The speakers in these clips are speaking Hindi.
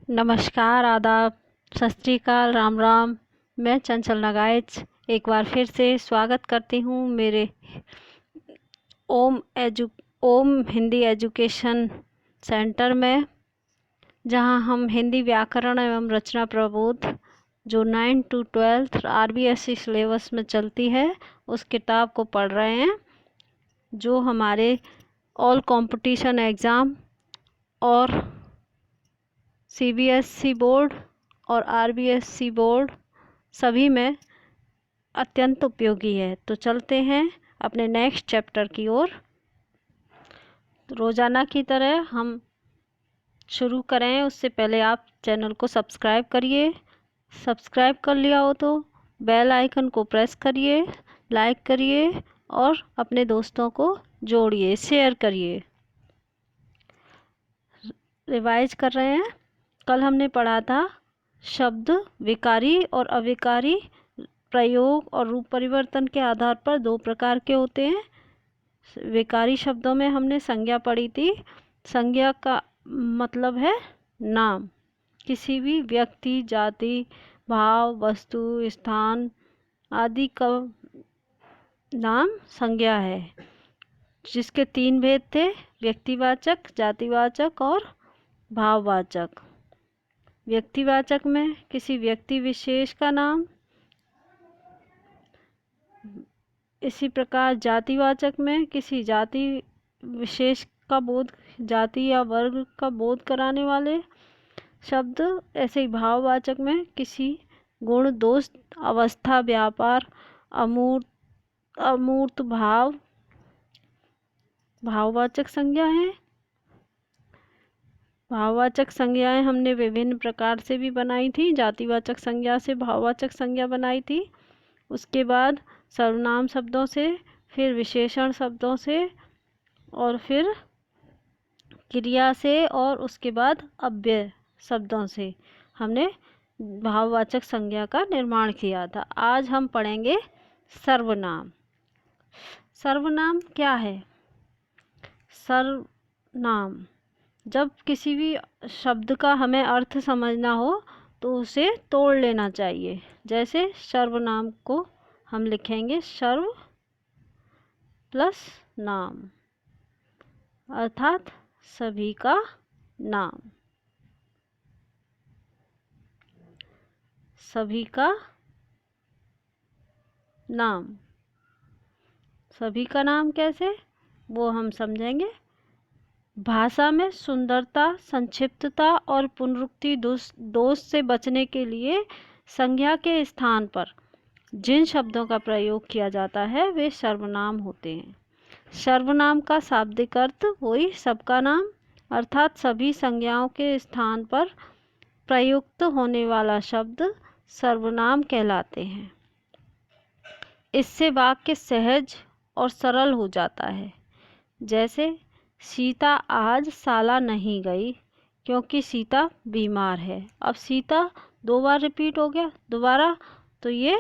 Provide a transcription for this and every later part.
नमस्कार, आदाब, सत श्री अकाल, राम राम। मैं चंचल नगाइच एक बार फिर से स्वागत करती हूँ मेरे ओम हिंदी एजुकेशन सेंटर में, जहाँ हम हिंदी व्याकरण एवं रचना प्रबोध जो 9 to 12 RBSE सिलेबस में चलती है उस किताब को पढ़ रहे हैं, जो हमारे ऑल कंपटीशन एग्ज़ाम और CBSE बोर्ड और RBSE बोर्ड सभी में अत्यंत उपयोगी है। तो चलते हैं अपने नेक्स्ट चैप्टर की ओर। रोज़ाना की तरह हम शुरू करें उससे पहले आप चैनल को सब्सक्राइब करिए। सब्सक्राइब कर लिया हो तो बेल आइकन को प्रेस करिए, लाइक करिए और अपने दोस्तों को जोड़िए, शेयर करिए। रिवाइज कर रहे हैं। कल हमने पढ़ा था शब्द विकारी और अविकारी प्रयोग और रूप परिवर्तन के आधार पर दो प्रकार के होते हैं। विकारी शब्दों में हमने संज्ञा पढ़ी थी। संज्ञा का मतलब है नाम, किसी भी व्यक्ति, जाति, भाव, वस्तु, स्थान आदि का नाम संज्ञा है, जिसके 3 भेद थे: व्यक्तिवाचक, जातिवाचक और भाववाचक। व्यक्तिवाचक में किसी व्यक्ति विशेष का नाम, इसी प्रकार जातिवाचक में किसी जाति विशेष का बोध, जाति या वर्ग का बोध कराने वाले शब्द। ऐसे ही भाववाचक में किसी गुण, दोष, अवस्था, व्यापार, अमूर्त भाव भाववाचक संज्ञा है। भाववाचक संज्ञाएं हमने विभिन्न प्रकार से भी बनाई थी। जातिवाचक संज्ञा से भाववाचक संज्ञा बनाई थी, उसके बाद सर्वनाम शब्दों से, फिर विशेषण शब्दों से, और फिर क्रिया से, और उसके बाद अव्यय शब्दों से हमने भाववाचक संज्ञा का निर्माण किया था। आज हम पढ़ेंगे सर्वनाम। सर्वनाम क्या है? सर्वनाम, जब किसी भी शब्द का हमें अर्थ समझना हो तो उसे तोड़ लेना चाहिए। जैसे सर्वनाम को हम लिखेंगे सर्व प्लस नाम, अर्थात सभी का नाम। सभी का नाम, सभी का नाम कैसे, वो हम समझेंगे। भाषा में सुंदरता, संक्षिप्तता और पुनरुक्ति दोष से बचने के लिए संज्ञा के स्थान पर जिन शब्दों का प्रयोग किया जाता है वे सर्वनाम होते हैं। सर्वनाम का शाब्दिक अर्थ वही सबका नाम, अर्थात सभी संज्ञाओं के स्थान पर प्रयुक्त होने वाला शब्द सर्वनाम कहलाते हैं। इससे वाक्य सहज और सरल हो जाता है। जैसे सीता आज शाला नहीं गई क्योंकि सीता बीमार है। अब सीता 2 बार रिपीट हो गया दोबारा, तो ये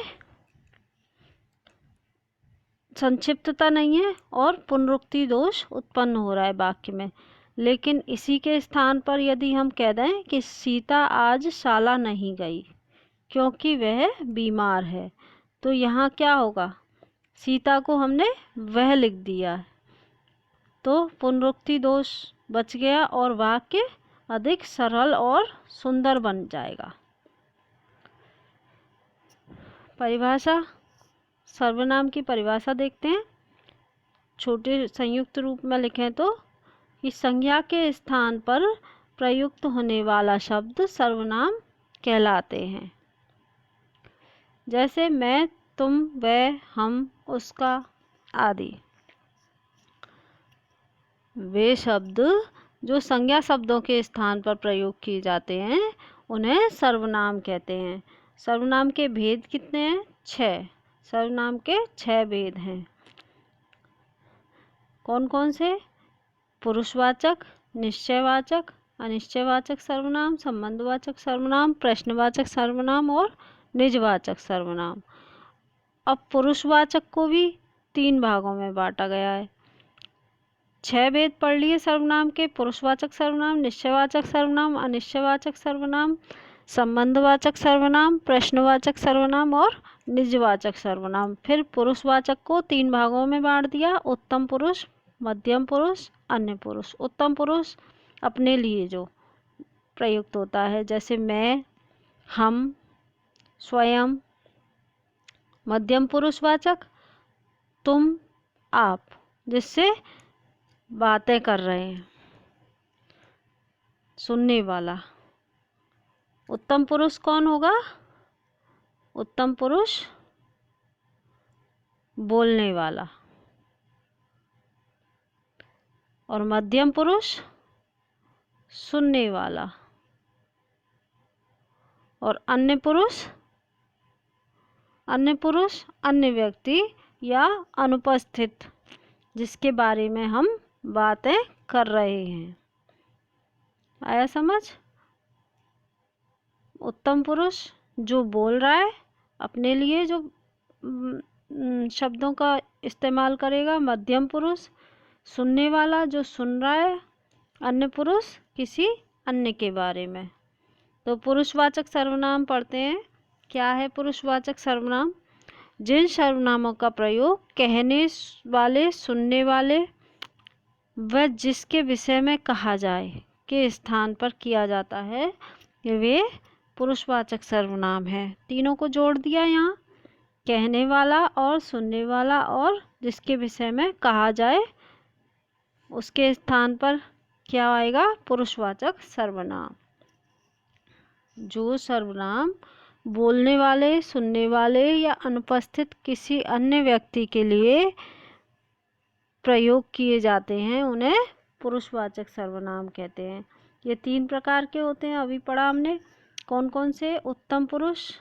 संक्षिप्तता नहीं है और पुनरुक्ति दोष उत्पन्न हो रहा है वाक्य में। लेकिन इसी के स्थान पर यदि हम कह दें कि सीता आज शाला नहीं गई क्योंकि वह बीमार है, तो यहाँ क्या होगा? सीता को हमने वह लिख दिया, तो पुनरुक्ति दोष बच गया और वाक्य अधिक सरल और सुंदर बन जाएगा। परिभाषा, सर्वनाम की परिभाषा देखते हैं। छोटे संयुक्त रूप में लिखें तो इस संज्ञा के स्थान पर प्रयुक्त होने वाला शब्द सर्वनाम कहलाते हैं। जैसे मैं, तुम, वह, हम, उसका आदि। वे शब्द जो संज्ञा शब्दों के स्थान पर प्रयोग किए जाते हैं उन्हें सर्वनाम कहते हैं। सर्वनाम के भेद कितने हैं? 6। सर्वनाम के 6 भेद हैं। कौन कौन से? पुरुषवाचक, निश्चयवाचक, अनिश्चयवाचक सर्वनाम, संबंधवाचक सर्वनाम, प्रश्नवाचक सर्वनाम और निजवाचक सर्वनाम। अब पुरुषवाचक को भी 3 भागों में बांटा गया है। 6 भेद पढ़ लिए सर्वनाम के: पुरुषवाचक सर्वनाम, निश्चयवाचक सर्वनाम, अनिश्चयवाचक सर्वनाम, संबंधवाचक सर्वनाम, प्रश्नवाचक सर्वनाम और निजवाचक सर्वनाम। फिर पुरुषवाचक को 3 भागों में बांट दिया: उत्तम पुरुष, मध्यम पुरुष, अन्य पुरुष। उत्तम पुरुष अपने लिए जो प्रयुक्त होता है, जैसे मैं, हम, स्वयं। मध्यम पुरुषवाचक तुम, आप, जिससे बातें कर रहे हैं, सुनने वाला। उत्तम पुरुष कौन होगा? उत्तम पुरुष बोलने वाला। और मध्यम पुरुष सुनने वाला। और अन्य पुरुष अन्य व्यक्ति या अनुपस्थित, जिसके बारे में हम बातें कर रहे हैं। आया समझ? उत्तम पुरुष जो बोल रहा है, अपने लिए जो शब्दों का इस्तेमाल करेगा। मध्यम पुरुष सुनने वाला जो सुन रहा है। अन्य पुरुष किसी अन्य के बारे में। तो पुरुषवाचक सर्वनाम पढ़ते हैं। क्या है पुरुषवाचक सर्वनाम? जिन सर्वनामों का प्रयोग कहने वाले, सुनने वाले व जिसके विषय में कहा जाए के स्थान पर किया जाता है, वे पुरुषवाचक सर्वनाम है। तीनों को जोड़ दिया यहाँ, कहने वाला और सुनने वाला और जिसके विषय में कहा जाए, उसके स्थान पर क्या आएगा? पुरुषवाचक सर्वनाम। जो सर्वनाम बोलने वाले, सुनने वाले या अनुपस्थित किसी अन्य व्यक्ति के लिए प्रयोग किए जाते हैं, उन्हें पुरुषवाचक सर्वनाम कहते हैं। ये 3 प्रकार के होते हैं, अभी पढ़ा हमने। कौन कौन से? उत्तम पुरुष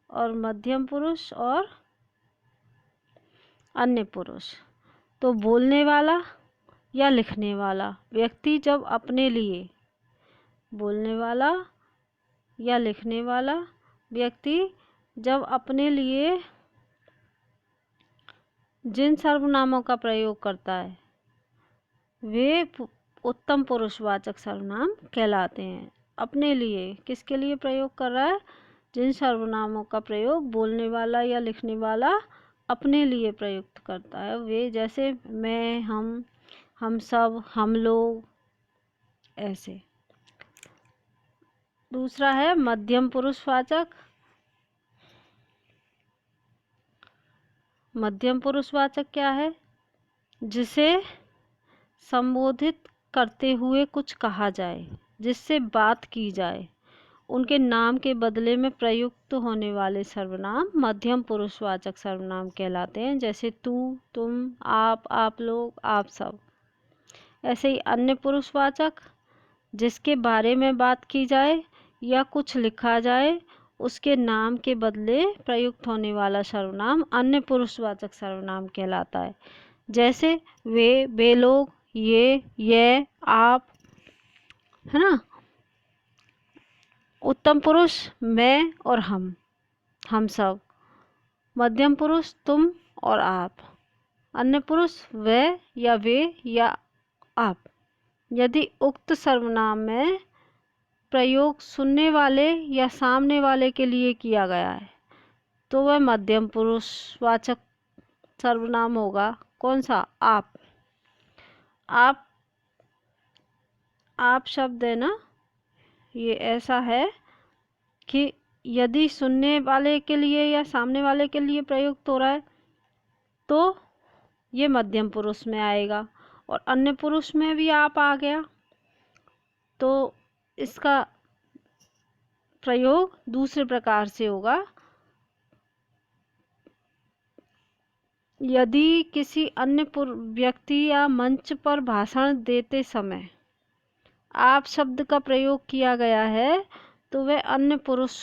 और मध्यम पुरुष और अन्य पुरुष। तो बोलने वाला या लिखने वाला व्यक्ति जब अपने लिए, बोलने वाला या लिखने वाला व्यक्ति जब अपने लिए जिन सर्वनामों का प्रयोग करता है, वे उत्तम पुरुषवाचक सर्वनाम कहलाते हैं। अपने लिए किसके लिए प्रयोग कर रहा है? जिन सर्वनामों का प्रयोग बोलने वाला या लिखने वाला अपने लिए प्रयुक्त करता है, वे जैसे मैं, हम सब, हम लोग, ऐसे। दूसरा है मध्यम पुरुषवाचक। मध्यम पुरुषवाचक क्या है? जिसे संबोधित करते हुए कुछ कहा जाए, जिससे बात की जाए, उनके नाम के बदले में प्रयुक्त होने वाले सर्वनाम मध्यम पुरुषवाचक सर्वनाम कहलाते हैं। जैसे तू, तुम, आप लोग, आप सब। ऐसे ही अन्य पुरुषवाचक, जिसके बारे में बात की जाए या कुछ लिखा जाए, उसके नाम के बदले प्रयुक्त होने वाला सर्वनाम अन्य पुरुषवाचक सर्वनाम कहलाता है। जैसे वे लोग, ये, आप, है ना। उत्तम पुरुष मैं और हम सब। मध्यम पुरुष तुम और आप। अन्य पुरुष वह या वे या आप। यदि उक्त सर्वनाम में प्रयोग सुनने वाले या सामने वाले के लिए किया गया है, तो वह मध्यम पुरुषवाचक सर्वनाम होगा। कौन सा? आप। आप शब्द है ना, ये ऐसा है कि यदि सुनने वाले के लिए या सामने वाले के लिए प्रयुक्त हो रहा है, तो ये मध्यम पुरुष में आएगा। और अन्य पुरुष में भी आप आ गया, तो इसका प्रयोग दूसरे प्रकार से होगा। यदि किसी अन्य व्यक्ति या मंच पर भाषण देते समय आप शब्द का प्रयोग किया गया है, तो वह अन्य पुरुष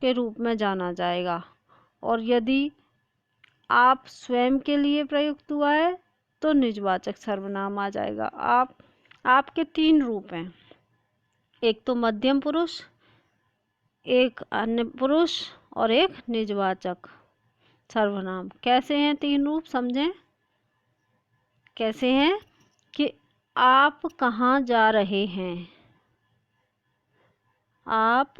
के रूप में जाना जाएगा। और यदि आप स्वयं के लिए प्रयुक्त हुआ है, तो निजवाचक सर्वनाम आ जाएगा। आपके 3 रूप हैं, एक तो मध्यम पुरुष, एक अन्य पुरुष और एक निजवाचक सर्वनाम। कैसे हैं 3 रूप? समझें कैसे हैं कि आप कहाँ जा रहे हैं? आप,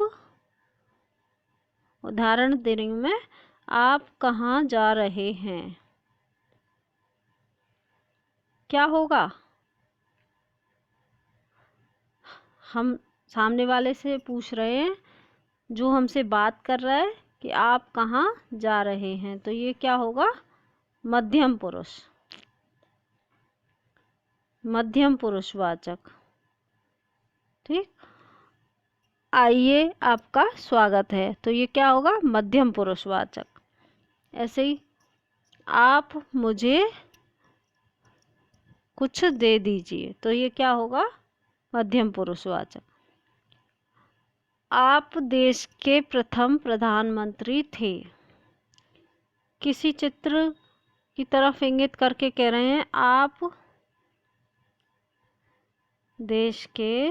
उदाहरण दे रही हूँ मैं, आप कहाँ जा रहे हैं? क्या होगा? हम सामने वाले से पूछ रहे हैं, जो हमसे बात कर रहा है, कि आप कहाँ जा रहे हैं, तो ये क्या होगा? मध्यम पुरुष, मध्यम पुरुषवाचक। ठीक, आइए आपका स्वागत है, तो ये क्या होगा? मध्यम पुरुषवाचक। ऐसे ही आप मुझे कुछ दे दीजिए, तो ये क्या होगा? मध्यम पुरुषवाचक। आप देश के प्रथम प्रधानमंत्री थे। किसी चित्र की तरफ इंगित करके कह रहे हैं, आप देश के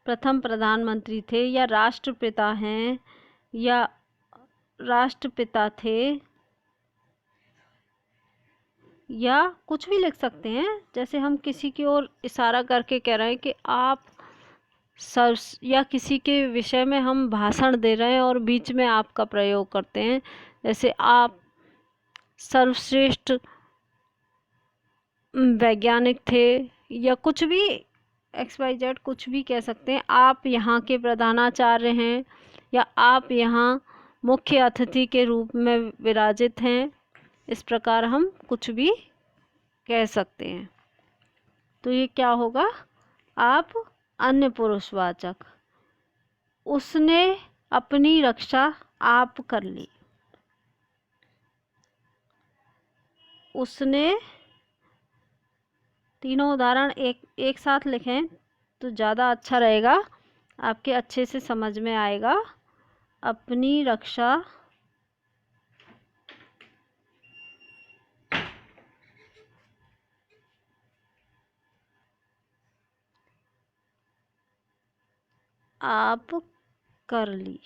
प्रथम प्रधानमंत्री थे, या राष्ट्रपिता हैं, या राष्ट्रपिता थे, या कुछ भी लिख सकते हैं। जैसे हम किसी की ओर इशारा करके कह रहे हैं कि आप सर, या किसी के विषय में हम भाषण दे रहे हैं और बीच में आपका प्रयोग करते हैं, जैसे आप सर्वश्रेष्ठ वैज्ञानिक थे, या कुछ भी, XYZ कुछ भी कह सकते हैं। आप यहाँ के प्रधानाचार्य हैं, या आप यहाँ मुख्य अतिथि के रूप में विराजित हैं। इस प्रकार हम कुछ भी कह सकते हैं। तो ये क्या होगा? आप अन्य पुरुषवाचक। उसने अपनी रक्षा आप कर ली। उसने, तीनों उदाहरण एक साथ लिखें तो ज़्यादा अच्छा रहेगा, आपके अच्छे से समझ में आएगा। अपनी रक्षा आप कर ली।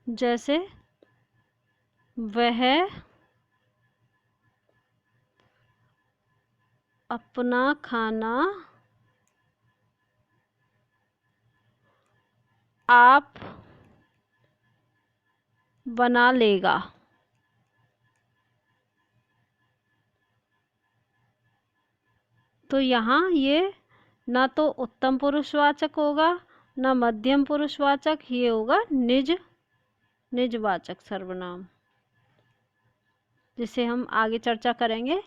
जैसे वह अपना खाना आप बना लेगा। तो यहाँ ये ना तो उत्तम पुरुषवाचक होगा, ना मध्यम पुरुषवाचक, ये होगा निजवाचक सर्वनाम, जिसे हम आगे चर्चा करेंगे।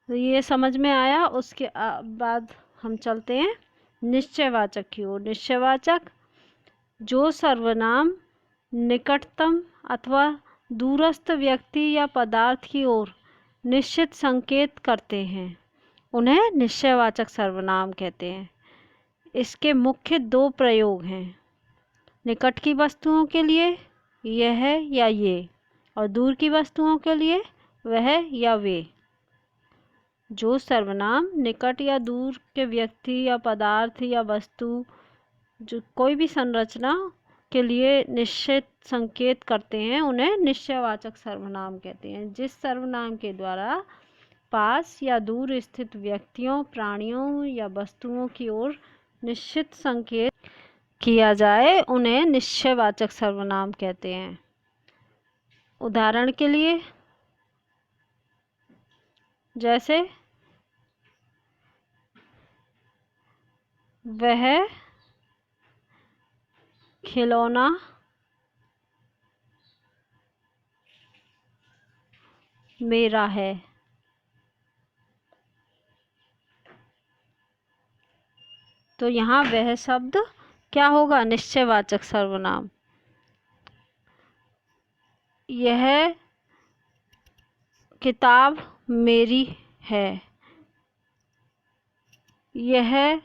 तो ये समझ में आया। उसके बाद हम चलते हैं निश्चयवाचक की ओर। निश्चयवाचक, जो सर्वनाम निकटतम अथवा दूरस्थ व्यक्ति या पदार्थ की ओर निश्चित संकेत करते हैं, उन्हें निश्चयवाचक सर्वनाम कहते हैं। इसके मुख्य दो प्रयोग हैं। निकट की वस्तुओं के लिए यह या ये, और दूर की वस्तुओं के लिए वह या वे। जो सर्वनाम निकट या दूर के व्यक्ति या पदार्थ या वस्तु, जो कोई भी संरचना के लिए निश्चित संकेत करते हैं, उन्हें निश्चयवाचक सर्वनाम कहते हैं। जिस सर्वनाम के द्वारा पास या दूर स्थित व्यक्तियों, प्राणियों या वस्तुओं की ओर निश्चित संकेत किया जाए, उन्हें निश्चयवाचक सर्वनाम कहते हैं। उदाहरण के लिए, जैसे वह खिलौना मेरा है। तो यहाँ वह शब्द क्या होगा? निश्चयवाचक सर्वनाम। यह किताब मेरी है। यह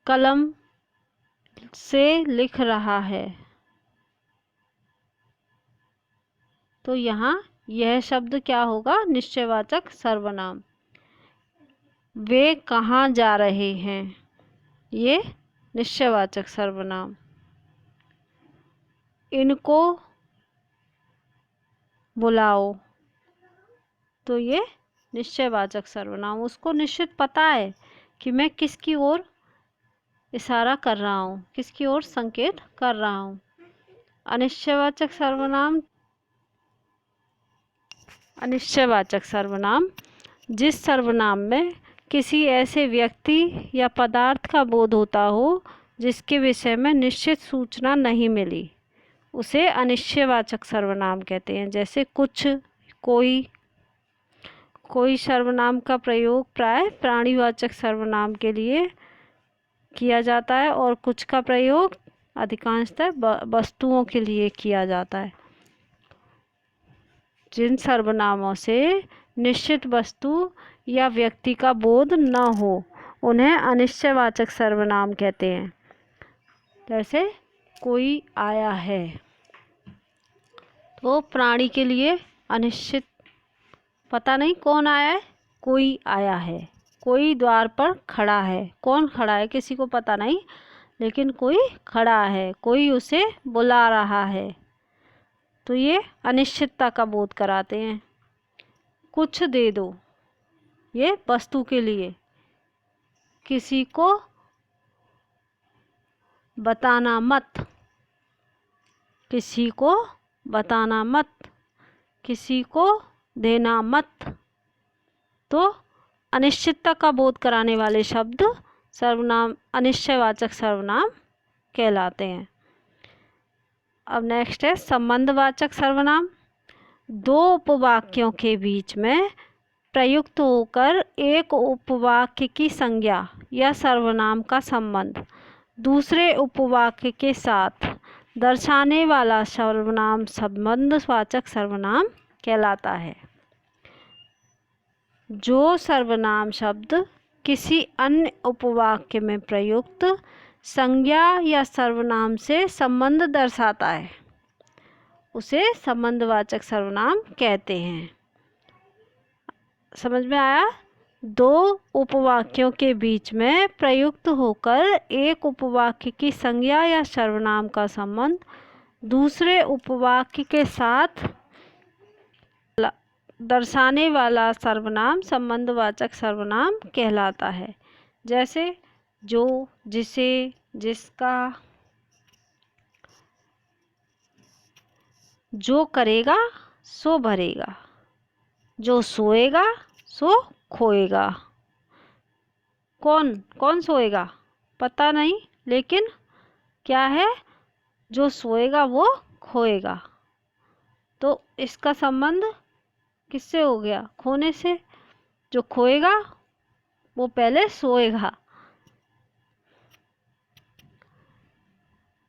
कलम से लिख रहा है। तो यहाँ यह शब्द क्या होगा? निश्चयवाचक सर्वनाम। वे कहाँ जा रहे हैं, ये निश्चयवाचक सर्वनाम। इनको बुलाओ, तो ये निश्चयवाचक सर्वनाम। उसको निश्चित पता है कि मैं किसकी ओर इशारा कर रहा हूँ, किसकी ओर संकेत कर रहा हूँ। अनिश्चयवाचक सर्वनाम, अनिश्चयवाचक सर्वनाम जिस सर्वनाम में किसी ऐसे व्यक्ति या पदार्थ का बोध होता हो जिसके विषय में निश्चित सूचना नहीं मिली, उसे अनिश्चयवाचक सर्वनाम कहते हैं। जैसे कुछ, कोई। कोई सर्वनाम का प्रयोग प्राय प्राणीवाचक सर्वनाम के लिए किया जाता है और कुछ का प्रयोग अधिकांशतः वस्तुओं के लिए किया जाता है। जिन सर्वनामों से निश्चित वस्तु या व्यक्ति का बोध न हो उन्हें अनिश्चयवाचक सर्वनाम कहते हैं। जैसे कोई आया है, तो प्राणी के लिए अनिश्चित, पता नहीं कौन आया है, कोई आया है। कोई द्वार पर खड़ा है, कौन खड़ा है किसी को पता नहीं, लेकिन कोई खड़ा है, कोई उसे बुला रहा है, तो ये अनिश्चितता का बोध कराते हैं। कुछ दे दो, ये वस्तु के लिए। किसी को बताना मत, किसी को बताना मत, किसी को देना मत, तो अनिश्चितता का बोध कराने वाले शब्द सर्वनाम अनिश्चयवाचक सर्वनाम कहलाते हैं। अब नेक्स्ट है संबंधवाचक सर्वनाम। दो उपवाक्यों के बीच में प्रयुक्त होकर एक उपवाक्य की संज्ञा या सर्वनाम का संबंध दूसरे उपवाक्य के साथ दर्शाने वाला सर्वनाम संबंधवाचक सर्वनाम कहलाता है। जो सर्वनाम शब्द किसी अन्य उपवाक्य में प्रयुक्त संज्ञा या सर्वनाम से संबंध दर्शाता है उसे संबंधवाचक सर्वनाम कहते हैं। समझ में आया? दो उपवाक्यों के बीच में प्रयुक्त होकर एक उपवाक्य की संज्ञा या सर्वनाम का संबंध दूसरे उपवाक्य के साथ दर्शाने वाला सर्वनाम संबंधवाचक सर्वनाम कहलाता है। जैसे जो, जिसे, जिसका। जो करेगा सो भरेगा, जो सोएगा सो खोएगा। कौन कौन सोएगा पता नहीं, लेकिन क्या है, जो सोएगा वो खोएगा। तो इसका संबंध किससे हो गया? खोने से। जो खोएगा वो पहले सोएगा।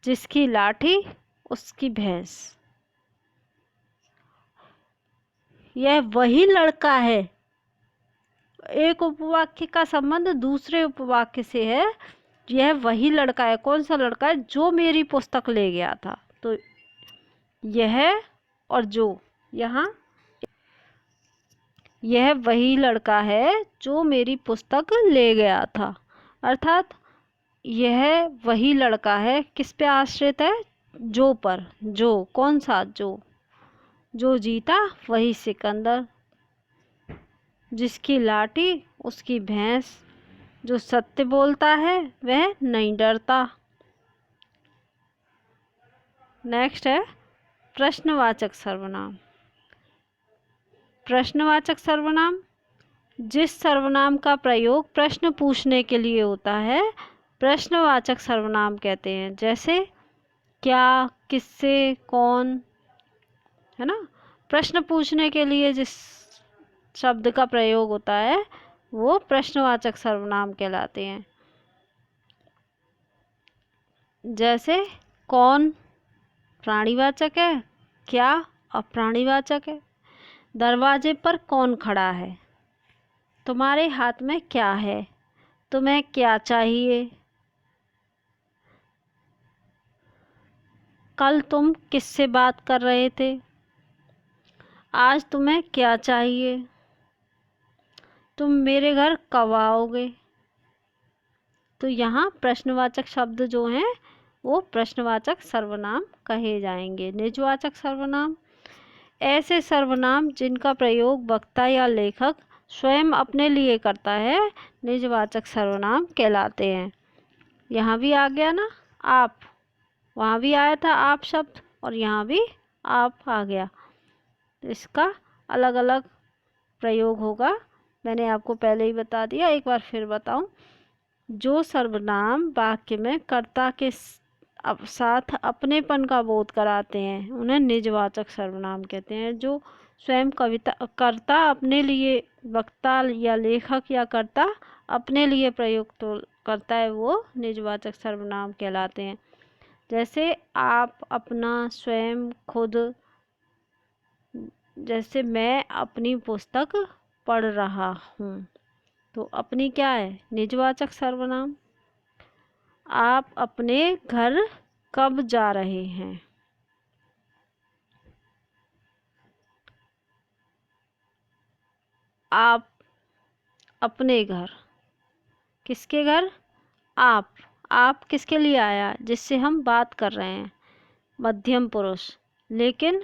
जिसकी लाठी उसकी भैंस। यह वही लड़का है। एक उपवाक्य का संबंध दूसरे उपवाक्य से है। यह वही लड़का है। कौन सा लड़का है? जो मेरी पुस्तक ले गया था। तो यह और जो, यहाँ यह वही लड़का है जो मेरी पुस्तक ले गया था। अर्थात यह वही लड़का है किस पे आश्रित है? जो पर। जो कौन सा? जो जीता वही सिकंदर। जिसकी लाठी उसकी भैंस। जो सत्य बोलता है वह नहीं डरता। नेक्स्ट है प्रश्नवाचक सर्वनाम। प्रश्नवाचक सर्वनाम जिस सर्वनाम का प्रयोग प्रश्न पूछने के लिए होता है प्रश्नवाचक सर्वनाम कहते हैं। जैसे क्या, किससे, कौन, है ना। प्रश्न पूछने के लिए जिस शब्द का प्रयोग होता है वो प्रश्नवाचक सर्वनाम कहलाते हैं। जैसे कौन प्राणीवाचक है, क्या अप्राणीवाचक है। दरवाजे पर कौन खड़ा है? तुम्हारे हाथ में क्या है? तुम्हें क्या चाहिए? कल तुम किससे बात कर रहे थे? आज तुम्हें क्या चाहिए? तुम मेरे घर कब आओगे। तो यहाँ प्रश्नवाचक शब्द जो हैं वो प्रश्नवाचक सर्वनाम कहे जाएंगे। निजवाचक सर्वनाम ऐसे सर्वनाम जिनका प्रयोग वक्ता या लेखक स्वयं अपने लिए करता है निजवाचक सर्वनाम कहलाते हैं। यहाँ भी आ गया ना आप, वहाँ भी आया था आप शब्द और यहाँ भी आप आ गया। इसका अलग अलग प्रयोग होगा, मैंने आपको पहले ही बता दिया, एक बार फिर बताऊं। जो सर्वनाम वाक्य में कर्ता के साथ अपनेपन का बोध कराते हैं उन्हें निजवाचक सर्वनाम कहते हैं। जो स्वयं कर्ता अपने लिए, वक्ता या लेखक या कर्ता अपने लिए प्रयुक्त करता है वो निजवाचक सर्वनाम कहलाते हैं। जैसे आप, अपना, स्वयं, खुद। जैसे मैं अपनी पुस्तक पढ़ रहा हूँ, तो अपनी क्या है, निजवाचक सर्वनाम। आप अपने घर कब जा रहे हैं। आप अपने घर, किसके घर, आप किसके लिए आया, जिससे हम बात कर रहे हैं, मध्यम पुरुष। लेकिन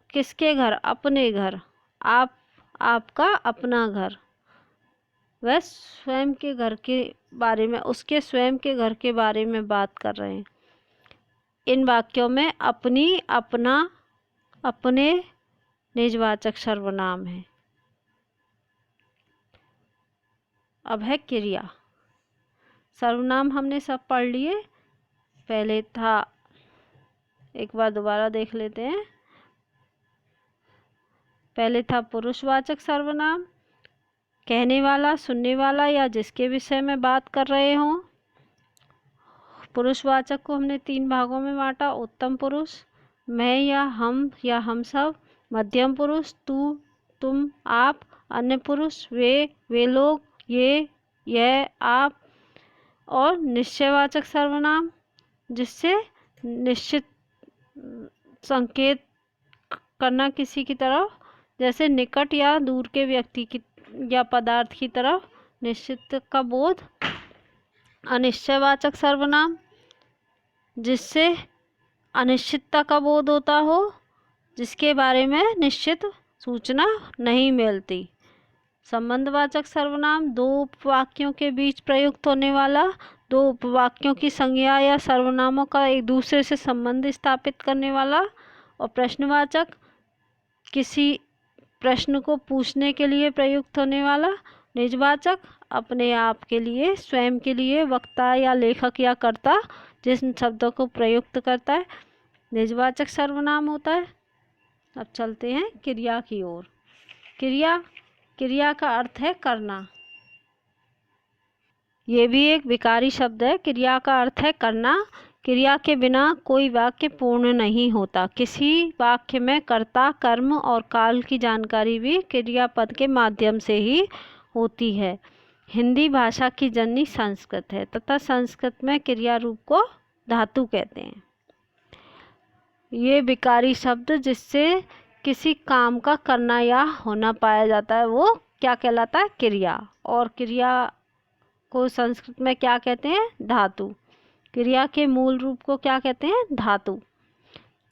किसके घर, अपने घर। आप, आपका अपना घर, वह स्वयं के घर के बारे में, उसके स्वयं के घर के बारे में बात कर रहे हैं। इन वाक्यों में अपनी, अपना, अपने निजवाचक सर्वनाम है। अब है क्रिया। सर्वनाम हमने सब पढ़ लिए, पहले था, एक बार दोबारा देख लेते हैं। पहले था पुरुषवाचक सर्वनाम, कहने वाला, सुनने वाला या जिसके विषय में बात कर रहे हों। पुरुषवाचक को हमने 3 भागों में बांटा, उत्तम पुरुष, मैं या हम सब, मध्यम पुरुष, तू, तुम, आप, अन्य पुरुष, वे लोग, ये, यह, आप, और निश्चयवाचक सर्वनाम जिससे निश्चित संकेत करना किसी की तरफ, जैसे निकट या दूर के व्यक्ति की या पदार्थ की तरफ निश्चित का बोध। अनिश्चयवाचक सर्वनाम जिससे अनिश्चितता का बोध होता हो, जिसके बारे में निश्चित सूचना नहीं मिलती। संबंधवाचक सर्वनाम दो उपवाक्यों के बीच प्रयुक्त होने वाला, दो उपवाक्यों की संज्ञा या सर्वनामों का एक दूसरे से संबंध स्थापित करने वाला। और प्रश्नवाचक किसी प्रश्न को पूछने के लिए प्रयुक्त होने वाला। निजवाचक अपने आप के लिए, स्वयं के लिए, वक्ता या लेखक या कर्ता जिन शब्दों को प्रयुक्त करता है निजवाचक सर्वनाम होता है। अब चलते हैं क्रिया की ओर। क्रिया का अर्थ है करना। ये भी एक विकारी शब्द है। क्रिया का अर्थ है करना। क्रिया के बिना कोई वाक्य पूर्ण नहीं होता। किसी वाक्य में कर्ता, कर्म और काल की जानकारी भी क्रियापद के माध्यम से ही होती है। हिंदी भाषा की जननी संस्कृत है तथा संस्कृत में क्रिया रूप को धातु कहते हैं। ये विकारी शब्द जिससे किसी काम का करना या होना पाया जाता है वो क्या कहलाता है, क्रिया। और क्रिया को संस्कृत में क्या कहते हैं, धातु। क्रिया के मूल रूप को क्या कहते हैं, धातु।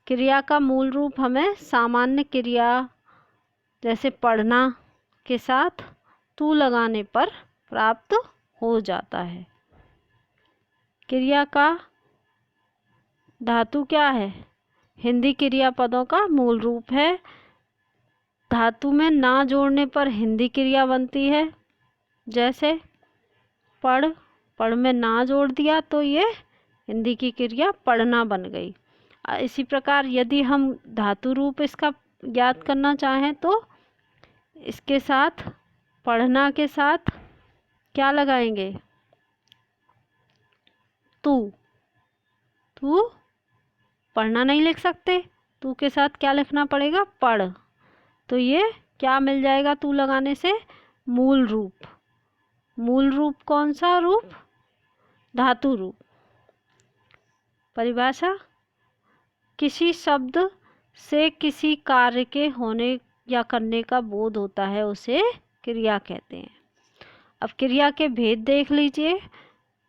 क्रिया का मूल रूप हमें सामान्य क्रिया जैसे पढ़ना के साथ तू लगाने पर प्राप्त हो जाता है। क्रिया का धातु क्या है, हिंदी क्रियापदों का मूल रूप है। धातु में ना जोड़ने पर हिंदी क्रिया बनती है। जैसे पढ़ में ना जोड़ दिया तो ये हिंदी की क्रिया पढ़ना बन गई। इसी प्रकार यदि हम धातु रूप इसका ज्ञात करना चाहें तो इसके साथ, पढ़ना के साथ क्या लगाएंगे, तू पढ़ना नहीं लिख सकते, तू के साथ क्या लिखना पड़ेगा, पढ़। तो ये क्या मिल जाएगा तू लगाने से, मूल रूप। मूल रूप कौन सा रूप, धातु रूप। परिभाषा, किसी शब्द से किसी कार्य के होने या करने का बोध होता है उसे क्रिया कहते हैं। अब क्रिया के भेद देख लीजिए,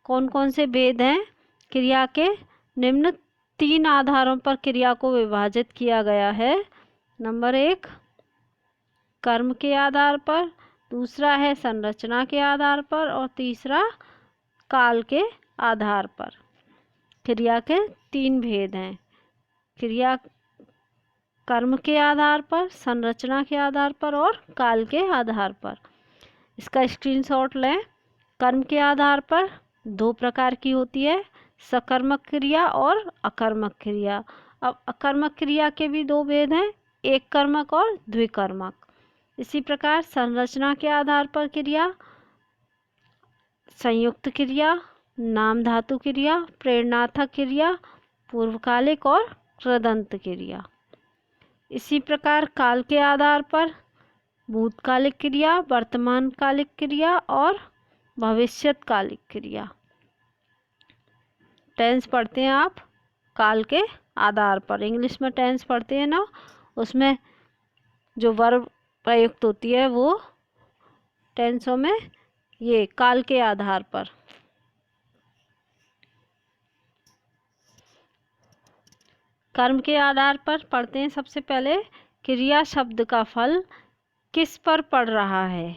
कौन कौन से भेद हैं। क्रिया के निम्न 3 आधारों पर क्रिया को विभाजित किया गया है। नंबर 1 कर्म के आधार पर, दूसरा है संरचना के आधार पर और तीसरा काल के आधार पर। क्रिया के 3 भेद हैं। क्रिया कर्म के आधार पर, संरचना के आधार पर और काल के आधार पर। इसका स्क्रीनशॉट लें। कर्म के आधार पर 2 प्रकार की होती है, सकर्मक क्रिया और अकर्मक क्रिया। अब अकर्मक क्रिया के भी 2 भेद हैं, एक कर्मक और द्विकर्मक। इसी प्रकार संरचना के आधार पर क्रिया संयुक्त क्रिया, नाम धातु क्रिया, प्रेरणार्थक क्रिया, पूर्वकालिक और कृदंत क्रिया। इसी प्रकार काल के आधार पर भूतकालिक क्रिया, वर्तमानकालिक क्रिया और भविष्यकालिक क्रिया। टेंस पढ़ते हैं आप काल के आधार पर, इंग्लिश में टेंस पढ़ते हैं ना, उसमें जो वर्ब प्रयुक्त होती है वो टेंसों में ये काल के आधार पर। कर्म के आधार पर पढ़ते हैं। सबसे पहले क्रिया शब्द का फल किस पर पड़ रहा है,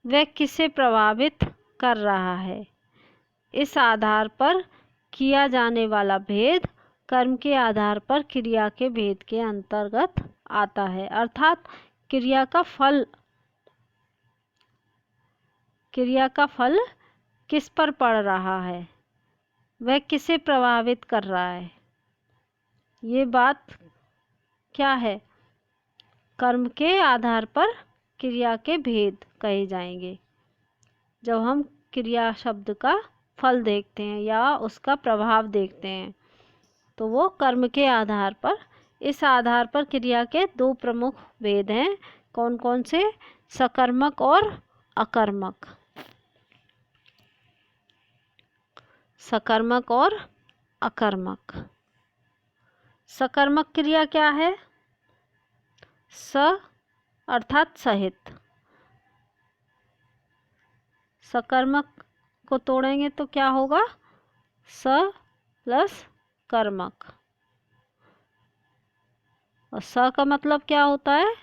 वह किसे प्रभावित कर रहा है, इस आधार पर किया जाने वाला भेद कर्म के आधार पर क्रिया के भेद के अंतर्गत आता है। अर्थात क्रिया का फल किस पर पड़ रहा है, वह किसे प्रभावित कर रहा है, ये बात क्या है, कर्म के आधार पर क्रिया के भेद कहे जाएंगे। जब हम क्रिया शब्द का फल देखते हैं या उसका प्रभाव देखते हैं तो वो कर्म के आधार पर, इस आधार पर क्रिया के 2 प्रमुख भेद हैं। कौन कौन से, सकर्मक और अकर्मक। सकर्मक और अकर्मक। सकर्मक क्रिया क्या है, स अर्थात सहित। सकर्मक को तोड़ेंगे तो क्या होगा, स प्लस कर्मक। और स का मतलब क्या होता है,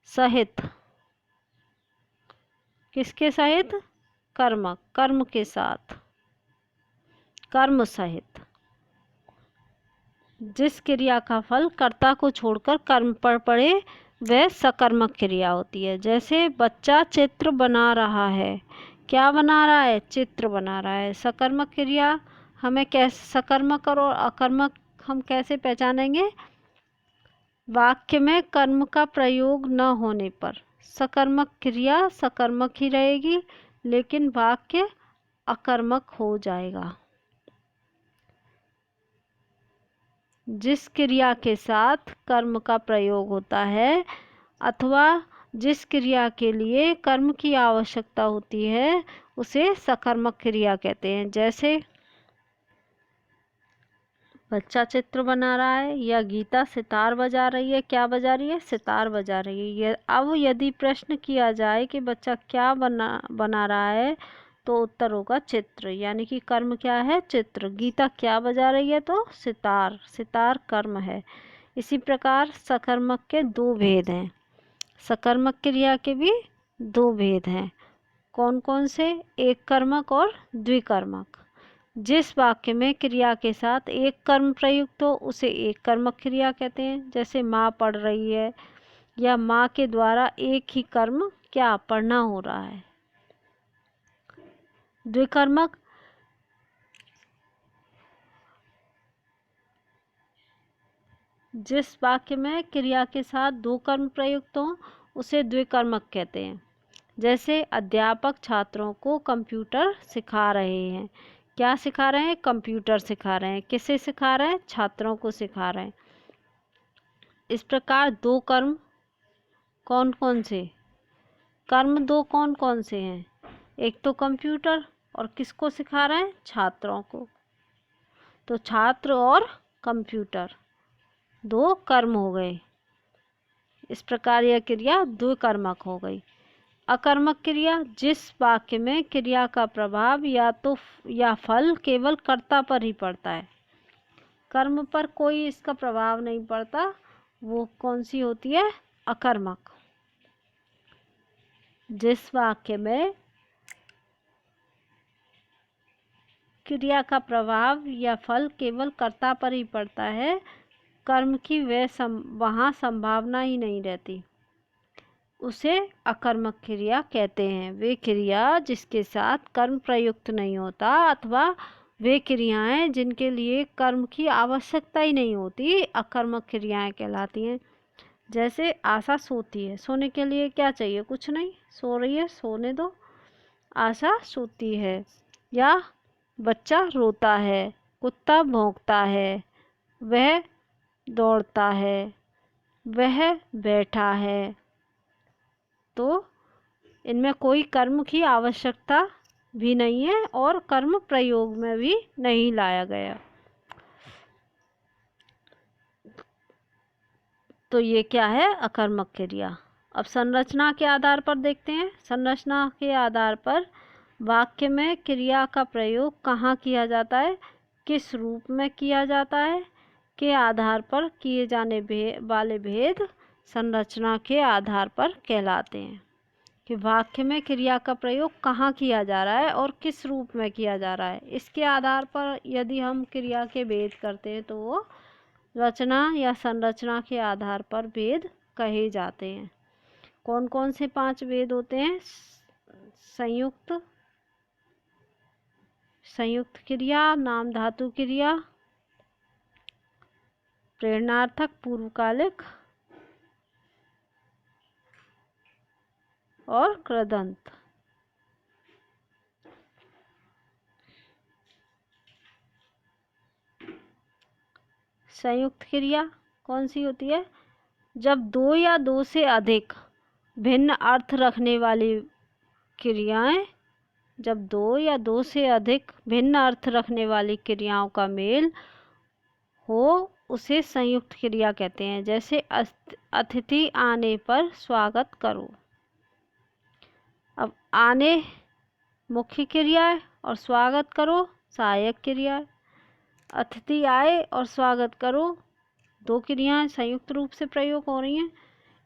सहित। किसके सहित, कर्मक, कर्म के साथ, कर्म सहित। जिस क्रिया का फल कर्ता को छोड़कर कर्म पर पड़े वह सकर्मक क्रिया होती है। जैसे बच्चा चित्र बना रहा है, क्या बना रहा है, चित्र बना रहा है। सकर्मक क्रिया हमें कैसे, सकर्मक और अकर्मक हम कैसे पहचानेंगे, वाक्य में कर्म का प्रयोग न होने पर सकर्मक क्रिया सकर्मक ही रहेगी, लेकिन वाक्य अकर्मक हो जाएगा। जिस क्रिया के साथ कर्म का प्रयोग होता है अथवा जिस क्रिया के लिए कर्म की आवश्यकता होती है उसे सकर्मक क्रिया कहते हैं। जैसे बच्चा चित्र बना रहा है या गीता सितार बजा रही है, क्या बजा रही है, सितार बजा रही है। अब यदि प्रश्न किया जाए कि बच्चा क्या बना रहा है तो उत्तर होगा चित्र, यानी कि कर्म क्या है, चित्र। गीता क्या बजा रही है तो सितार, सितार कर्म है। इसी प्रकार सकर्मक के 2 भेद हैं, सकर्मक क्रिया के भी 2 भेद हैं। कौन कौन से, एक कर्मक और द्विकर्मक। जिस वाक्य में क्रिया के साथ एक कर्म प्रयुक्त हो उसे एक कर्मक क्रिया कहते हैं। जैसे माँ पढ़ रही है या माँ के द्वारा एक ही कर्म क्या, पढ़ना हो रहा है। द्विकर्मक जिस वाक्य में क्रिया के साथ 2 कर्म प्रयुक्त हों उसे द्विकर्मक कहते हैं। जैसे अध्यापक छात्रों को कंप्यूटर सिखा रहे हैं, क्या सिखा रहे हैं, कंप्यूटर सिखा रहे हैं। किसे सिखा रहे हैं, छात्रों को सिखा रहे हैं। इस प्रकार 2 कर्म कौन कौन से, कर्म 2 कौन कौन से हैं, एक तो कंप्यूटर और किसको सिखा रहे हैं, छात्रों को। तो छात्र और कंप्यूटर 2 कर्म हो गए। इस प्रकार यह क्रिया द्विकर्मक हो गई। अकर्मक क्रिया, जिस वाक्य में क्रिया का प्रभाव या फल केवल कर्ता पर ही पड़ता है, कर्म पर कोई इसका प्रभाव नहीं पड़ता, वो कौन सी होती है? अकर्मक। जिस वाक्य में क्रिया का प्रभाव या फल केवल कर्ता पर ही पड़ता है, कर्म की वहाँ संभावना ही नहीं रहती, उसे अकर्मक क्रिया कहते हैं। वे क्रिया जिसके साथ कर्म प्रयुक्त नहीं होता अथवा वे क्रियाएं जिनके लिए कर्म की आवश्यकता ही नहीं होती, अकर्मक क्रियाएं कहलाती हैं। जैसे आशा सोती है, सोने के लिए क्या चाहिए? कुछ नहीं, सो रही है, सोने दो, आशा सोती है। या बच्चा रोता है, कुत्ता भौंकता है, वह दौड़ता है, वह बैठा है। तो इनमें कोई कर्म की आवश्यकता भी नहीं है और कर्म प्रयोग में भी नहीं लाया गया। तो ये क्या है? अकर्मक क्रिया। अब संरचना के आधार पर देखते हैं। संरचना के आधार पर वाक्य में क्रिया का प्रयोग कहाँ किया जाता है, किस रूप में किया जाता है, के आधार पर किए जाने वाले भेद संरचना के आधार पर कहलाते हैं। कि वाक्य में क्रिया का प्रयोग कहाँ किया जा रहा है और किस रूप में किया जा रहा है, इसके आधार पर यदि हम क्रिया के भेद करते हैं तो वो रचना या संरचना के आधार पर भेद कहे जाते हैं। कौन कौन से 5 भेद होते हैं? संयुक्त क्रिया, नाम धातु क्रिया, प्रेरणार्थक, पूर्वकालिक और कृदंत। संयुक्त क्रिया कौन सी होती है? जब 2 या 2 से अधिक भिन्न अर्थ रखने वाली क्रियाएं, जब 2 या 2 से अधिक भिन्न अर्थ रखने वाली क्रियाओं का मेल हो उसे संयुक्त क्रिया कहते हैं। जैसे अतिथि आने पर स्वागत करो। अब आने मुख्य क्रिया है और स्वागत करो सहायक क्रिया है। अतिथि आए और स्वागत करो, 2 क्रियाएं संयुक्त रूप से प्रयोग हो रही हैं।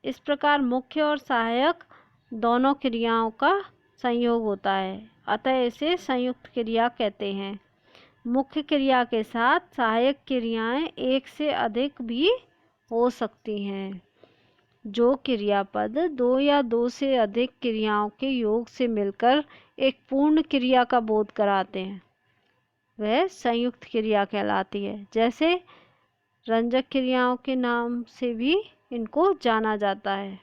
इस प्रकार मुख्य और सहायक दोनों क्रियाओं का संयोग होता है, अतः इसे संयुक्त क्रिया कहते हैं। मुख्य क्रिया के साथ सहायक क्रियाएं एक से अधिक भी हो सकती हैं। जो क्रियापद 2 या 2 से अधिक क्रियाओं के योग से मिलकर एक पूर्ण क्रिया का बोध कराते हैं, वह संयुक्त क्रिया कहलाती है। जैसे रंजक क्रियाओं के नाम से भी इनको जाना जाता है।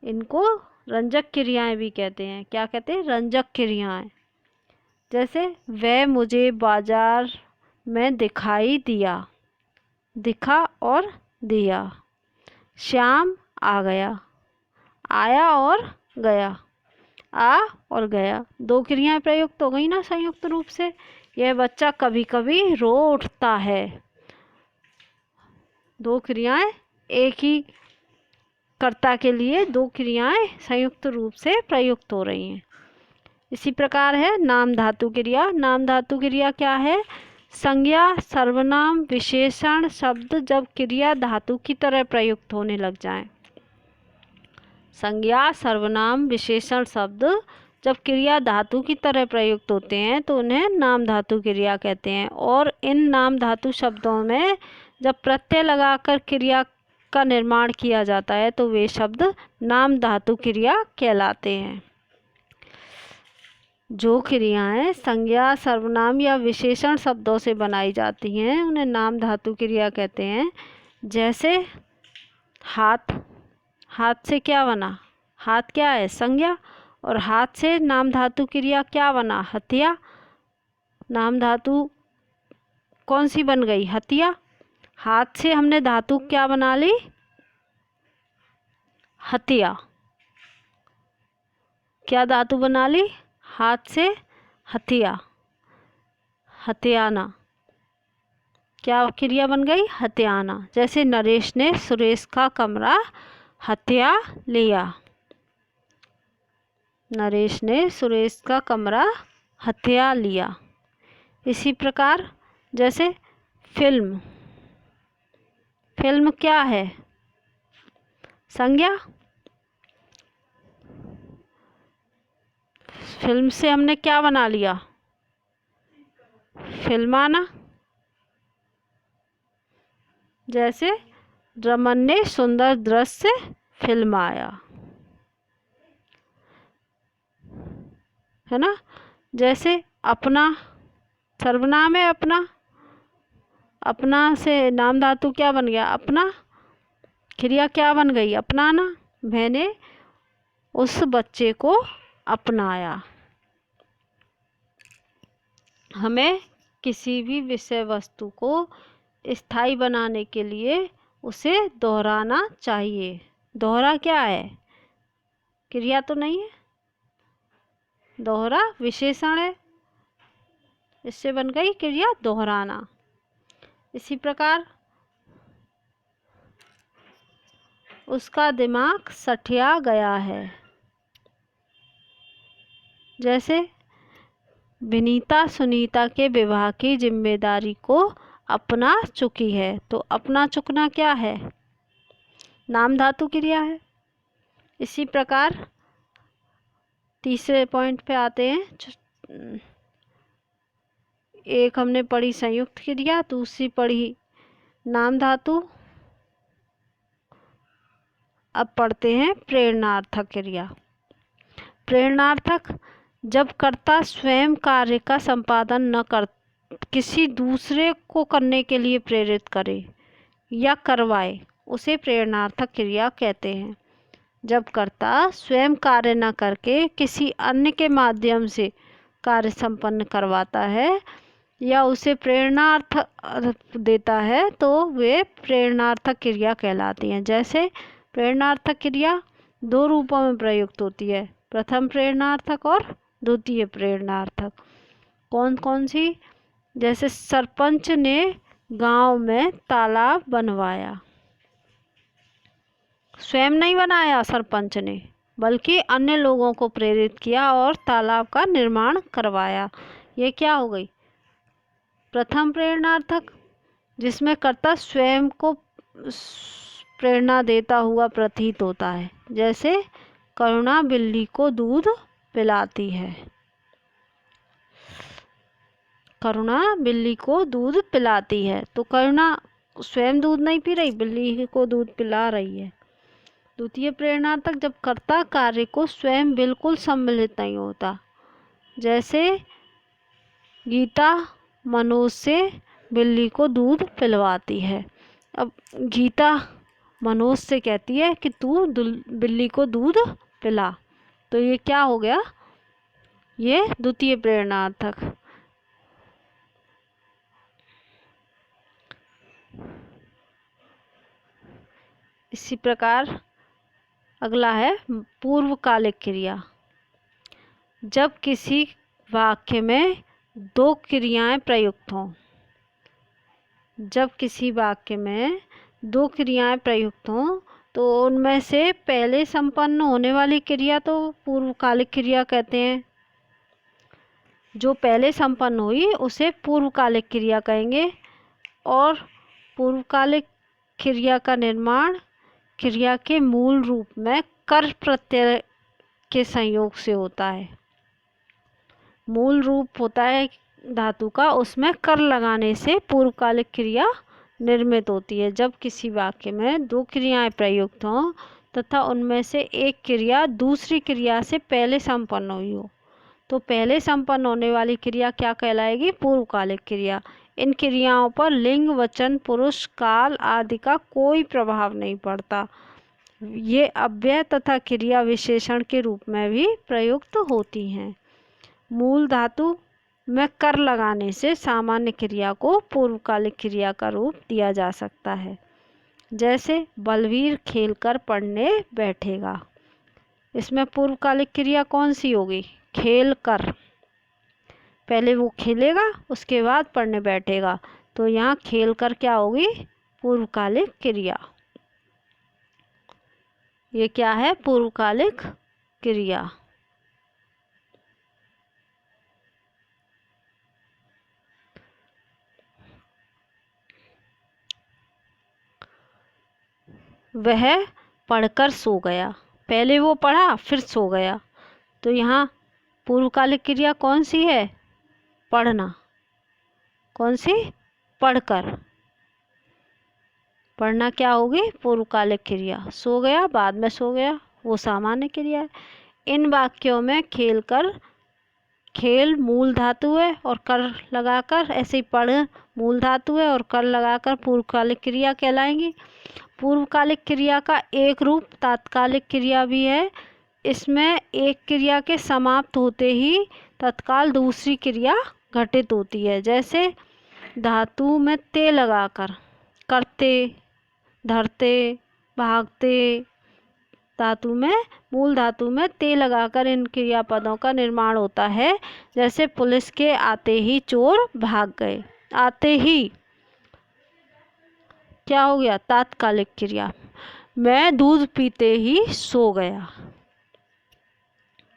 इनको रंजक क्रियाएं भी कहते हैं। क्या कहते हैं? रंजक क्रियाएं। जैसे वह मुझे बाजार में दिखाई दिया, दिखा और दिया। श्याम आ गया, आया और गया, आ और गया। 2 क्रियाएं प्रयुक्त हो गई ना संयुक्त रूप से। यह बच्चा कभी कभी रो उठता है। 2 क्रियाएं एक ही कर्ता के लिए 2 क्रियाएं संयुक्त रूप से प्रयुक्त हो रही हैं। इसी प्रकार है नाम धातु क्रिया। नाम धातु क्रिया क्या है? संज्ञा, सर्वनाम, विशेषण शब्द जब क्रिया धातु की तरह प्रयुक्त होने लग जाएं। संज्ञा, सर्वनाम, विशेषण शब्द जब क्रिया धातु की तरह प्रयुक्त होते हैं तो उन्हें नाम धातु क्रिया कहते हैं। और इन नाम धातु शब्दों में जब प्रत्यय लगाकर क्रिया का निर्माण किया जाता है तो वे शब्द नाम धातु क्रिया कहलाते हैं। जो क्रियाएं संज्ञा, सर्वनाम या विशेषण शब्दों से बनाई जाती हैं उन्हें नाम धातु क्रिया कहते हैं। जैसे हाथ, हाथ से क्या बना? हाथ क्या है? संज्ञा। और हाथ से नाम धातु क्रिया क्या बना? हथिया। नाम धातु कौन सी बन गई? हथिया। हाथ से हमने धातु क्या बना ली? हथिया। क्या धातु बना ली? हाथ से हथिया, हथियाना। क्या क्रिया बन गई? हथियाना। जैसे नरेश ने सुरेश का कमरा हथिया लिया। नरेश ने सुरेश का कमरा हथिया लिया। इसी प्रकार जैसे फिल्म, फिल्म क्या है? संज्ञा। फिल्म से हमने क्या बना लिया? फिल्माना। जैसे रमन ने सुंदर दृश्य फिल्माया, है ना। जैसे अपना, सर्वनाम है अपना, अपना से नाम धातु क्या बन गया? अपना। क्रिया क्या बन गई? अपनाना। मैंने उस बच्चे को अपनाया। हमें किसी भी विषय वस्तु को स्थायी बनाने के लिए उसे दोहराना चाहिए। दोहरा क्या है? क्रिया तो नहीं है, दोहरा विशेषण है। इससे बन गई क्रिया दोहराना। इसी प्रकार उसका दिमाग सठिया गया है। जैसे विनीता सुनीता के विवाह की जिम्मेदारी को अपना चुकी है। तो अपना चुकना क्या है? नाम धातु क्रिया है। इसी प्रकार तीसरे पॉइंट पे आते हैं। एक हमने पढ़ी संयुक्त क्रिया, दूसरी पढ़ी नाम धातु। अब पढ़ते हैं प्रेरणार्थक क्रिया। प्रेरणार्थक जब कर्ता स्वयं कार्य का संपादन न कर किसी दूसरे को करने के लिए प्रेरित करे या करवाए, उसे प्रेरणार्थक क्रिया कहते हैं। जब कर्ता स्वयं कार्य न करके किसी अन्य के माध्यम से कार्य संपन्न करवाता है या उसे प्रेरणार्थ देता है तो वे प्रेरणार्थक क्रिया कहलाती हैं। जैसे प्रेरणार्थक क्रिया दो रूपों में प्रयुक्त होती है, प्रथम प्रेरणार्थक और द्वितीय प्रेरणार्थक। कौन कौन सी? जैसे सरपंच ने गांव में तालाब बनवाया। स्वयं नहीं बनाया सरपंच ने, बल्कि अन्य लोगों को प्रेरित किया और तालाब का निर्माण करवाया। ये क्या हो गई? प्रथम प्रेरणार्थक, जिसमें कर्ता स्वयं को प्रेरणा देता हुआ प्रतीत होता है। जैसे करुणा बिल्ली को दूध पिलाती है। करुणा बिल्ली को दूध पिलाती है, तो करुणा स्वयं दूध नहीं पी रही, बिल्ली को दूध पिला रही है। द्वितीय प्रेरणार्थक जब कर्ता कार्य को स्वयं बिल्कुल सम्मिलित नहीं होता। जैसे गीता मनोज से बिल्ली को दूध पिलवाती है। अब गीता मनोज से कहती है कि तू बिल्ली को दूध पिला, तो ये क्या हो गया? ये द्वितीय प्रेरणार्थक। इसी प्रकार अगला है पूर्वकालिक क्रिया। जब किसी वाक्य में दो क्रियाएं प्रयुक्त हों। जब किसी वाक्य में दो क्रियाएं प्रयुक्त हों तो उनमें से पहले संपन्न होने वाली क्रिया तो पूर्वकालिक क्रिया कहते हैं। जो पहले संपन्न हुई उसे पूर्वकालिक क्रिया कहेंगे। और पूर्वकालिक क्रिया का निर्माण क्रिया के मूल रूप में कर प्रत्यय के संयोग से होता है। मूल रूप होता है धातु का, उसमें कर लगाने से पूर्वकालिक क्रिया निर्मित होती है। जब किसी वाक्य में दो क्रियाएं प्रयुक्त हों तथा उनमें से एक क्रिया दूसरी क्रिया से पहले संपन्न हुई हो, तो पहले संपन्न होने वाली क्रिया क्या कहलाएगी? पूर्वकालिक क्रिया। इन क्रियाओं पर लिंग, वचन, पुरुष, काल आदि का कोई प्रभाव नहीं पड़ता। ये अव्यय तथा क्रिया विशेषण के रूप में भी प्रयुक्त होती हैं। मूल धातु में कर लगाने से सामान्य क्रिया को पूर्वकालिक क्रिया का रूप दिया जा सकता है। जैसे बलवीर खेलकर पढ़ने बैठेगा। इसमें पूर्वकालिक क्रिया कौन सी होगी? खेल कर। पहले वो खेलेगा उसके बाद पढ़ने बैठेगा, तो यहाँ खेल कर क्या होगी? पूर्वकालिक क्रिया। ये क्या है? पूर्वकालिक क्रिया। वह पढ़कर सो गया। पहले वो पढ़ा फिर सो गया, तो यहाँ पूर्वकालिक क्रिया कौन सी है? पढ़ना। कौन सी? पढ़कर। पढ़ना क्या होगी? पूर्वकालिक क्रिया। सो गया, बाद में सो गया, वो सामान्य क्रिया है। इन वाक्यों में खेल मूल धातु है और कर लगाकर, ऐसे ही पढ़ मूल धातु है और कर लगाकर पूर्वकालिक क्रिया कहलाएंगी। पूर्वकालिक क्रिया का एक रूप तात्कालिक क्रिया भी है। इसमें एक क्रिया के समाप्त होते ही तत्काल दूसरी क्रिया घटित होती है। जैसे धातु में ते लगाकर करते, धरते, भागते, मूल धातु में ते लगाकर इन क्रियापदों का निर्माण होता है। जैसे पुलिस के आते ही चोर भाग गए। आते ही क्या हो गया? तात्कालिक क्रिया। मैं दूध पीते ही सो गया।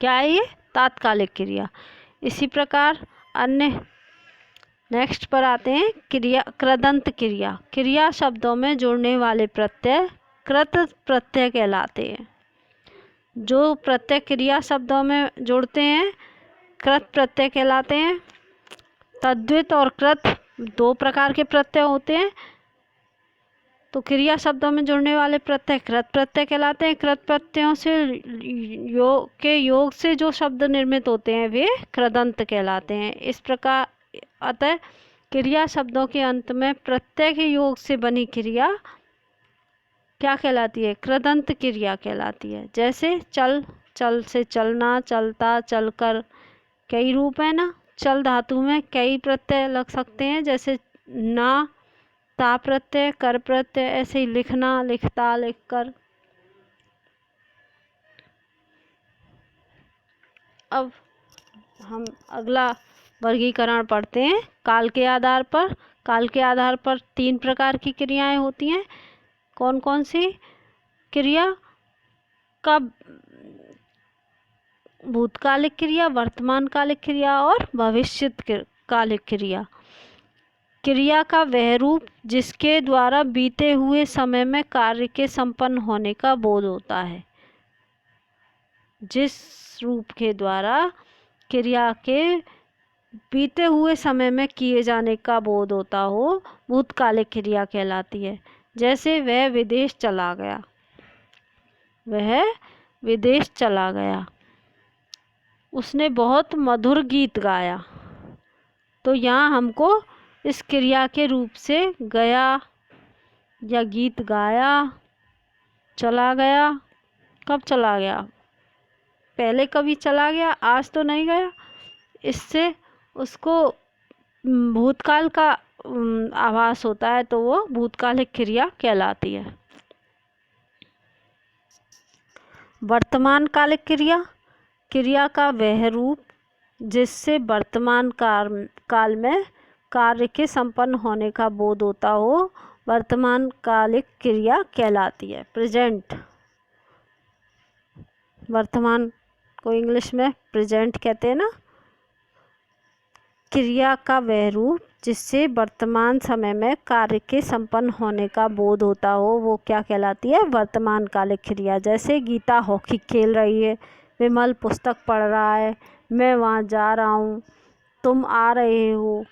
क्या है ये? तात्कालिक क्रिया। इसी प्रकार अन्य नेक्स्ट पर आते हैं क्रिया, कृदंत क्रिया। क्रिया शब्दों में जुड़ने वाले प्रत्यय कृत प्रत्यय कहलाते हैं। जो प्रत्यय क्रिया शब्दों में जुड़ते हैं कृत प्रत्यय कहलाते हैं। तद्धित और कृत दो प्रकार के प्रत्यय होते हैं। तो क्रिया शब्दों में जुड़ने वाले प्रत्यय कृत प्रत्यय कहलाते हैं। कृत प्रत्ययों से योग से जो शब्द निर्मित होते हैं वे कृदंत कहलाते हैं। इस प्रकार अतः क्रिया शब्दों के अंत में प्रत्यय के योग से बनी क्रिया क्या कहलाती है? कृदंत क्रिया कहलाती है। जैसे चल, चल से चलना, चलता, चलकर, कई रूप है ना। चल धातु में कई प्रत्यय लग सकते हैं, जैसे ना, ता प्रत्यय, कर प्रत्यय, ऐसे ही लिखना, लिखता, लिखकर। अब हम अगला वर्गीकरण पढ़ते हैं काल के आधार पर। काल के आधार पर 3 प्रकार की क्रियाएं होती हैं। कौन कौन सी? क्रिया का भूतकालिक क्रिया, वर्तमानकालिक क्रिया और भविष्यकालिक क्रिया। क्रिया का वह रूप जिसके द्वारा बीते हुए समय में कार्य के संपन्न होने का बोध होता है। जिस रूप के द्वारा क्रिया के बीते हुए समय में किए जाने का बोध होता हो, भूतकालिक क्रिया कहलाती है। जैसे वह विदेश चला गया। वह विदेश चला गया। उसने बहुत मधुर गीत गाया। तो यहाँ हमको इस क्रिया के रूप से गया या गीत गाया, चला गया, कब चला गया? पहले कभी चला गया, आज तो नहीं गया। इससे उसको भूतकाल का आभास होता है, तो वो भूतकालिक क्रिया कहलाती है। वर्तमानकालिक क्रिया। क्रिया का वह रूप जिससे वर्तमान काल में कार्य के संपन्न होने का बोध होता हो, वर्तमानकालिक क्रिया कहलाती है। प्रेजेंट। वर्तमान को इंग्लिश में प्रेजेंट कहते हैं ना। क्रिया का वह रूप जिससे वर्तमान समय में कार्य के संपन्न होने का बोध होता हो, वो क्या कहलाती है? वर्तमानकालिक क्रिया। जैसे गीता हॉकी खेल रही है, विमल पुस्तक पढ़ रहा है, मैं वहाँ जा रहा हूँ, तुम आ रहे हो।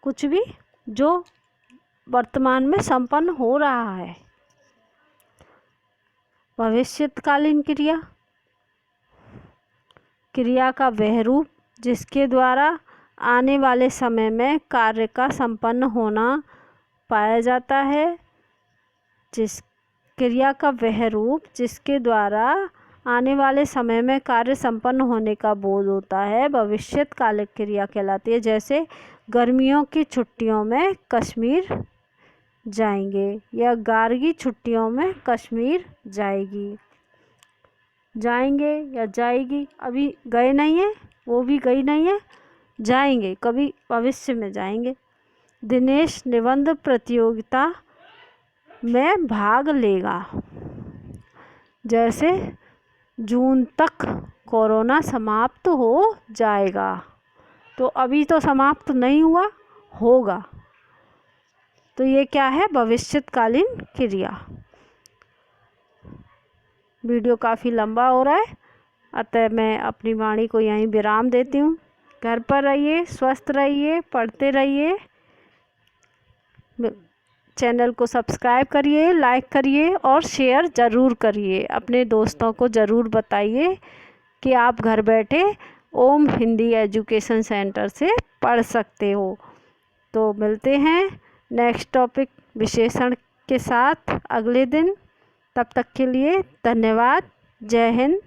कुछ भी जो वर्तमान में संपन्न हो रहा है। भविष्यकालीन क्रिया। क्रिया का वह रूप जिसके द्वारा आने वाले समय में कार्य का संपन्न होना पाया जाता है। जिस क्रिया का वह रूप जिसके द्वारा आने वाले समय में कार्य संपन्न होने का बोध होता है, भविष्यकालिक क्रिया कहलाती है। जैसे गर्मियों की छुट्टियों में कश्मीर जाएंगे या गार्गी छुट्टियों में कश्मीर जाएगी। जाएंगे या जाएगी, अभी गए नहीं है, वो भी गई नहीं है, जाएंगे, कभी भविष्य में जाएंगे। दिनेश निबंध प्रतियोगिता में भाग लेगा। जैसे जून तक कोरोना समाप्त हो जाएगा, तो अभी तो समाप्त नहीं हुआ, होगा। तो ये क्या है? भविष्यकालीन क्रिया। वीडियो काफ़ी लंबा हो रहा है, अतः मैं अपनी वाणी को यहीं विराम देती हूँ। घर पर रहिए, स्वस्थ रहिए, पढ़ते रहिए। चैनल को सब्सक्राइब करिए, लाइक करिए और शेयर ज़रूर करिए। अपने दोस्तों को ज़रूर बताइए कि आप घर बैठे ओम हिंदी एजुकेशन सेंटर से पढ़ सकते हो। तो मिलते हैं नेक्स्ट टॉपिक विशेषण के साथ अगले दिन। तब तक के लिए धन्यवाद। जय हिंद।